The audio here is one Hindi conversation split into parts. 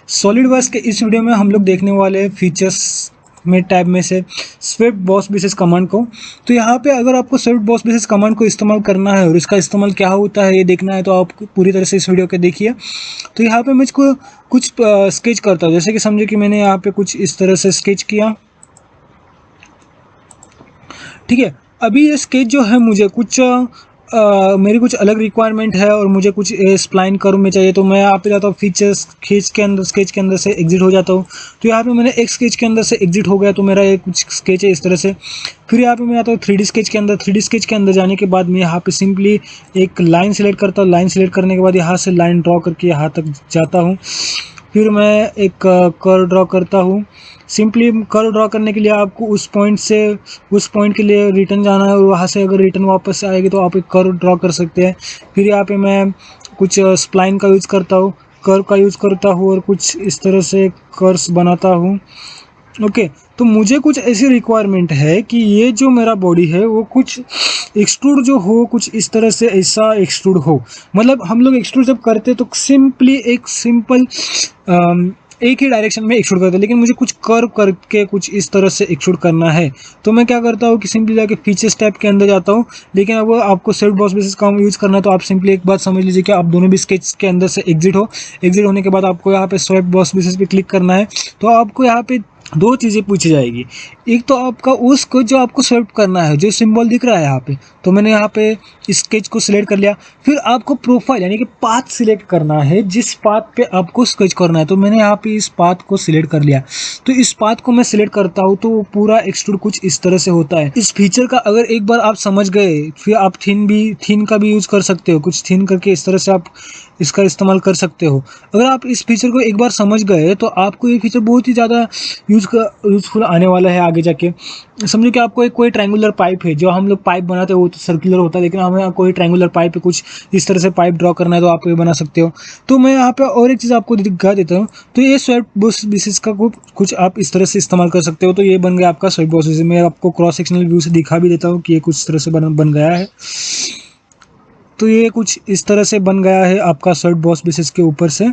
सॉलिडवर्क्स के इस वीडियो में हम लोग देखने वाले हैं फीचर्स में टैब में से स्विफ्ट बॉस बेसिस कमांड को। तो यहाँ पे अगर आपको स्विफ्ट बॉस बेसिस कमांड को इस्तेमाल करना है और इसका इस्तेमाल क्या होता है ये देखना है तो आप पूरी तरह से इस वीडियो के देखिए। तो यहाँ पे मुझको कुछ स्केच करता हूँ, जैसे कि समझे कि मैंने यहाँ पे कुछ इस तरह से स्केच किया, ठीक है। अभी ये स्केच जो है मुझे कुछ मेरी कुछ अलग रिक्वायरमेंट है और मुझे कुछ स्प्लाइन कर्व में चाहिए, तो मैं यहाँ पे जाता हूँ फीचर्स स्केच के अंदर से एग्जिट हो जाता हूँ। तो यहाँ पे मैंने एक स्केच के अंदर से एग्जिट हो गया, तो मेरा ये कुछ स्केच है इस तरह से। फिर यहाँ पे मैं आता हूँ 3D स्केच के अंदर। 3D स्केच के अंदर जाने के बाद मैं यहाँ पे सिंपली एक लाइन सेलेक्ट करता हूँ। लाइन सेलेक्ट करने के बाद यहाँ से लाइन ड्रॉ करके यहाँ तक जाता हूँ। फिर मैं एक कर्व ड्रॉ करता हूँ। सिंपली कर्व ड्रॉ करने के लिए आपको उस पॉइंट से उस पॉइंट के लिए रिटर्न जाना है और वहाँ से अगर रिटर्न वापस आएगी तो आप एक कर्व ड्रॉ कर सकते हैं। फिर यहाँ पे मैं कुछ स्प्लाइन का यूज़ करता हूँ, कर्व का यूज़ करता हूँ और कुछ इस तरह से कर्व्स बनाता हूँ। ओके, तो मुझे कुछ ऐसी रिक्वायरमेंट है कि ये जो मेरा बॉडी है वो कुछ एक्सट्रूड जो हो, कुछ इस तरह से ऐसा एक्सट्रूड हो। मतलब हम लोग एक्सट्रूड जब करते तो सिंपली एक सिंपल एक ही डायरेक्शन में एक्सट्रूड करते हैं, लेकिन मुझे कुछ कर्व करके कुछ इस तरह से एक्सट्रूड करना है। तो मैं क्या करता हूँ कि सिंपली जाके फीचर्स टैब के अंदर जाता हूँ। लेकिन अब आपको स्विफ्ट बॉस बेसिस का यूज़ करना है तो आप सिंपली एक बात समझ लीजिए कि आप दोनों भी स्केच के अंदर से एग्जिट होने के बाद आपको यहाँ पे स्विफ्ट बॉस बेसिस पे क्लिक करना है। तो आपको यहाँ पे दो चीज़ें पूछी जाएगी। एक तो आपका उसको जो आपको स्वेप्ट करना है, जो सिंबल दिख रहा है यहाँ पे, तो मैंने यहाँ पे स्केच को सिलेक्ट कर लिया। फिर आपको प्रोफाइल यानी कि पाथ सिलेक्ट करना है, जिस पाथ पे आपको स्केच करना है। तो मैंने यहाँ पे इस पाथ को सिलेक्ट कर लिया। तो इस पाथ को मैं सिलेक्ट करता हूँ तो पूरा एक्सट्रूड कुछ इस तरह से होता है। इस फीचर का अगर एक बार आप समझ गए फिर आप थीन का भी यूज़ कर सकते हो। कुछ थीन करके इस तरह से आप इसका इस्तेमाल कर सकते हो। अगर आप इस फीचर को एक बार समझ गए तो आपको ये फीचर बहुत ही ज़्यादा यूज़फुल आने वाला है आगे जाके। समझो कि आपको एक कोई ट्रायंगुलर पाइप है, जो हम लोग पाइप बनाते हैं वो तो सर्कुलर होता है, लेकिन हमें कोई ट्रायंगुलर पाइप पे कुछ इस तरह से पाइप ड्रॉ करना है तो आप ये बना सकते हो। तो मैं यहाँ पे और एक चीज़ आपको दिखा देता हूँ। तो ये स्विफ्ट बॉस बेसिस का कुछ आप इस तरह से इस्तेमाल कर सकते हो। तो ये बन गया आपका स्विफ्ट बॉस बेसिस। मैं आपको क्रॉस सेक्शनल व्यू से दिखा भी देता हूँ कि ये कुछ इस तरह से बन गया है। तो ये कुछ इस तरह से बन गया है आपका स्विफ्ट बॉस बेसिस के ऊपर से,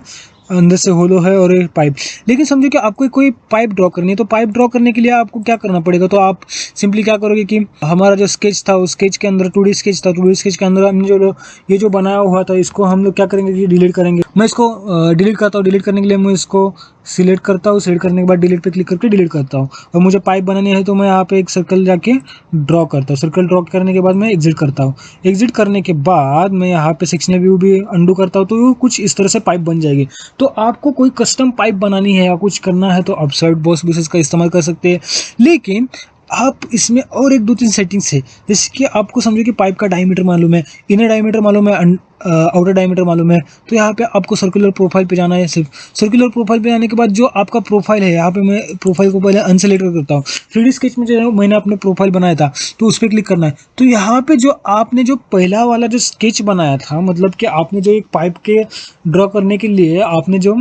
अंदर से होलो है और एक पाइप। लेकिन समझो कि आपको कोई पाइप ड्रॉ करनी है, तो पाइप ड्रॉ करने के लिए आपको क्या करना पड़ेगा। तो आप सिंपली क्या करोगे कि हमारा जो स्केच था उस स्केच के अंदर 2D स्केच था, 2D स्केच के अंदर हमने जो ये जो बनाया हुआ था इसको हम लोग क्या करेंगे कि डिलीट करेंगे। मैं इसको डिलीट करता हूँ। डिलीट करने के लिए मैं इसको सिलेक्ट करता हूँ। सिलेक्ट करने के बाद डिलीट पे क्लिक करके डिलीट करता हूँ। और मुझे पाइप बनानी है तो मैं यहाँ पे एक सर्कल जाके ड्रॉ करता हूँ। सर्कल ड्रॉ करने के बाद मैं एग्जिट करता हूँ। एग्जिट करने के बाद मैं यहाँ पे सेक्शनल व्यू भी अंडू करता हूँ, तो कुछ इस तरह से पाइप बन जाएगी। तो आपको कोई कस्टम पाइप बनानी है या कुछ करना है तो आप स्विफ्ट बॉस बेसिस का इस्तेमाल कर सकते हैं। लेकिन आप इसमें और एक दो तीन सेटिंग्स है, जैसे कि आपको समझो कि पाइप का डायमीटर मालूम है, इनर डायमीटर मालूम है, आउटर डायमीटर मालूम है। तो यहाँ पे आपको सर्कुलर प्रोफाइल पे जाना है। सिर्फ सर्कुलर प्रोफाइल पे जाने के बाद जो आपका प्रोफाइल है, यहाँ पे मैं प्रोफाइल को पहले अनसेलेक्ट करता हूँ। 3D स्केच में जो मैंने अपने प्रोफाइल बनाया था तो उस पर क्लिक करना है। तो यहाँ पे जो आपने जो पहला वाला जो स्केच बनाया था, मतलब कि आपने जो एक पाइप के ड्रॉ करने के लिए आपने जो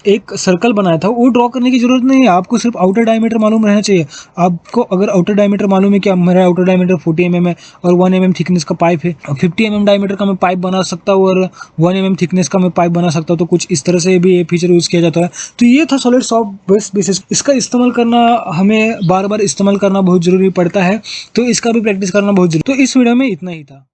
एक सर्कल बनाया था वो ड्रॉ करने की जरूरत नहीं है। आपको सिर्फ आउटर डायमीटर मालूम रहना चाहिए। आपको अगर आउटर डायमीटर मालूम है कि मेरा आउटर डायमीटर 40 mm है और 1 mm थिकनेस का पाइप है, 50 mm डायमीटर का मैं पाइप बना सकता हूँ और 1 mm थिकनेस का मैं पाइप बना सकता हूँ। तो कुछ इस तरह से भी ये फीचर यूज़ किया जाता है। तो ये था सॉलिड सॉफ्ट बॉस बेसिस। इसका इस्तेमाल करना हमें बार बार इस्तेमाल करना बहुत ज़रूरी पड़ता है, तो इसका भी प्रैक्टिस करना बहुत जरूरी। तो इस वीडियो में इतना ही था।